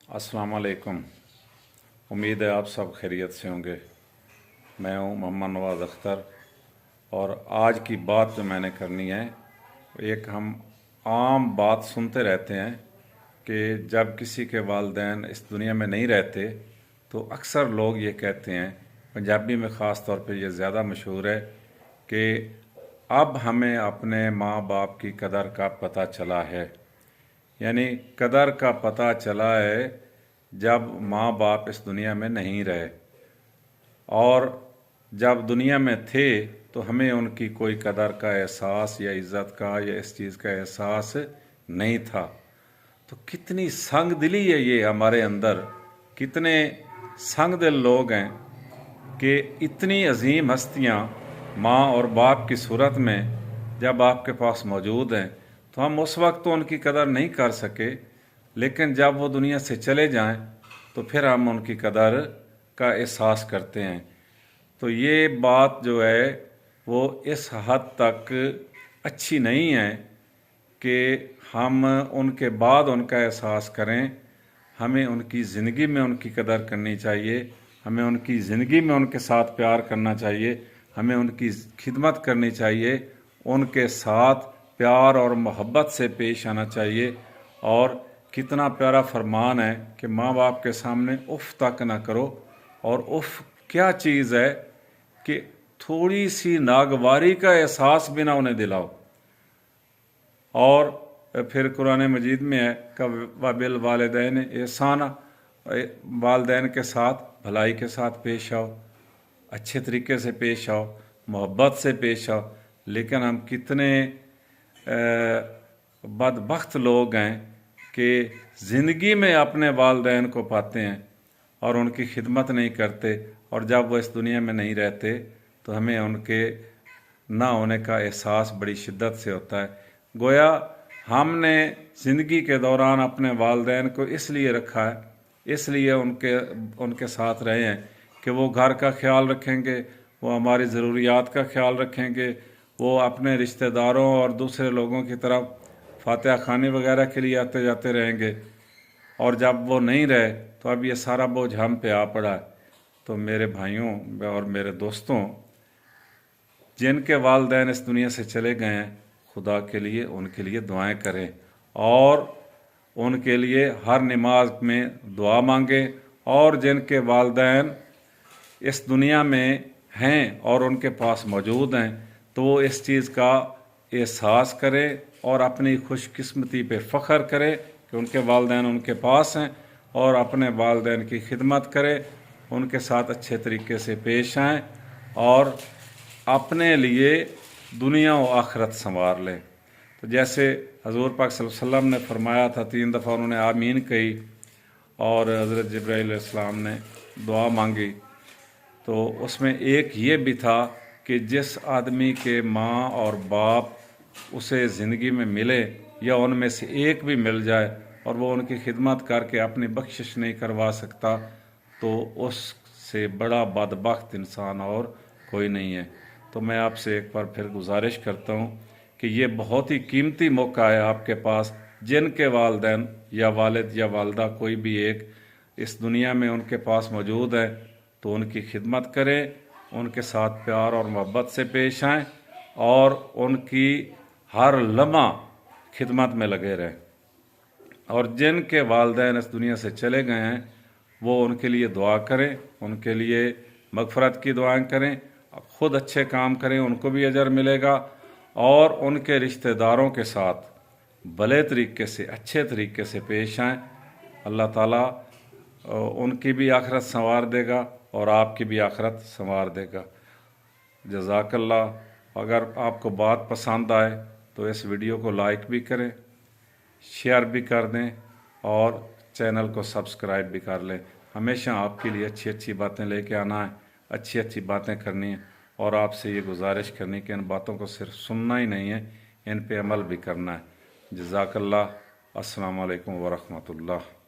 अस्सलाम वालेकुम। उम्मीद है आप सब खैरियत से होंगे। मैं हूं मोहम्मद नवाज़ अख्तर और आज की बात जो मैंने करनी है, एक हम आम बात सुनते रहते हैं कि जब किसी के वालिदैन इस दुनिया में नहीं रहते तो अक्सर लोग ये कहते हैं, पंजाबी में ख़ास तौर पे ये ज़्यादा मशहूर है कि अब हमें अपने माँ बाप की कदर का पता चला है। यानी कदर का पता चला है जब माँ बाप इस दुनिया में नहीं रहे, और जब दुनिया में थे तो हमें उनकी कोई कदर का एहसास या इज़्ज़त का या इस चीज़ का एहसास नहीं था। तो कितनी संग दिली है ये हमारे अंदर, कितने संग दिल लोग हैं कि इतनी अजीम हस्तियाँ माँ और बाप की सूरत में जब आपके पास मौजूद हैं तो हम उस वक्त तो उनकी कदर नहीं कर सके, लेकिन जब वो दुनिया से चले जाएं तो फिर हम उनकी कदर का एहसास करते हैं। तो ये बात जो है वो इस हद तक अच्छी नहीं है कि हम उनके बाद उनका एहसास करें। हमें उनकी ज़िंदगी में उनकी कदर करनी चाहिए, हमें उनकी ज़िंदगी में उनके साथ प्यार करना चाहिए, हमें उनकी खिदमत करनी चाहिए, उनके साथ प्यार और मोहब्बत से पेश आना चाहिए। और कितना प्यारा फरमान है कि माँ बाप के सामने उफ़ तक ना करो। और उफ़ क्या चीज़ है कि थोड़ी सी नागवारी का एहसास भी ना उन्हें दिलाओ। और फिर कुरान मजीद में है कि वबिल वालिदैन एहसाना, वालिदैन के साथ भलाई के साथ पेश आओ, अच्छे तरीके से पेश आओ, मोहब्बत से पेश आओ। लेकिन हम कितने बदबख्त लोग हैं कि ज़िंदगी में अपने वालिदैन को पाते हैं और उनकी खिदमत नहीं करते, और जब वो इस दुनिया में नहीं रहते तो हमें उनके ना होने का एहसास बड़ी शिद्दत से होता है। गोया हमने ज़िंदगी के दौरान अपने वालिदैन को इसलिए रखा है, इसलिए उनके साथ रहे हैं कि वो घर का ख्याल रखेंगे, वो हमारी ज़रूरियात का ख्याल रखेंगे, वो अपने रिश्तेदारों और दूसरे लोगों की तरफ फातिहा खानी वगैरह के लिए आते जाते रहेंगे। और जब वो नहीं रहे तो अब ये सारा बोझ हम पे आ पड़ा है। तो मेरे भाइयों और मेरे दोस्तों, जिनके वालिदैन इस दुनिया से चले गए हैं, खुदा के लिए उनके लिए दुआएं करें और उनके लिए हर नमाज में दुआ मांगें। और जिनके वालिदैन इस दुनिया में हैं और उनके पास मौजूद हैं तो वो इस चीज़ का एहसास करें और अपनी खुशकिस्मती पे फ़ख्र करें कि उनके वालिदैन उनके पास हैं, और अपने वालिदैन की खिदमत करें, उनके साथ अच्छे तरीके से पेश आएँ और अपने लिए दुनिया और आखिरत संवार लें। तो जैसे हज़ूर पाक सल्लल्लाहु अलैहि वसल्लम ने फरमाया था, 3 दफ़ा उन्होंने आमीन कही और हज़रत जिब्राइल अलैहिस्सलाम ने दुआ मांगी। तो उसमें एक ये भी था कि जिस आदमी के माँ और बाप उसे ज़िंदगी में मिले या उनमें से एक भी मिल जाए और वो उनकी खिदमत करके अपनी बख्शिश नहीं करवा सकता, तो उससे बड़ा बदबख्त इंसान और कोई नहीं है। तो मैं आपसे एक बार फिर गुजारिश करता हूँ कि ये बहुत ही कीमती मौका है आपके पास। जिनके वालिदैन या वालिद या वालदा कोई भी एक इस दुनिया में उनके पास मौजूद है तो उनकी खिदमत करें, उनके साथ प्यार और मोहब्बत से पेश आएँ और उनकी हर लम्हा खिदमत में लगे रहें। और जिनके वालिदैन इस दुनिया से चले गए हैं वो उनके लिए दुआ करें, उनके लिए मगफरत की दुआएं करें, ख़ुद अच्छे काम करें, उनको भी अजर मिलेगा। और उनके रिश्तेदारों के साथ भले तरीके से अच्छे तरीके से पेश आएँ। अल्लाह ताला उनकी भी आखिरत संवार देगा और आपकी भी आखिरत संवार देगा। जज़ाकल्लाह। अगर आपको बात पसंद आए तो इस वीडियो को लाइक भी करें, शेयर भी कर दें और चैनल को सब्सक्राइब भी कर लें। हमेशा आपके लिए अच्छी अच्छी बातें लेके आना है, अच्छी अच्छी बातें करनी है, और आपसे ये गुजारिश करनी कि इन बातों को सिर्फ सुनना ही नहीं है, इन पे अमल भी करना है। जज़ाकल्लाह। अस्सलामु अलैकुम व रहमतुल्लाह।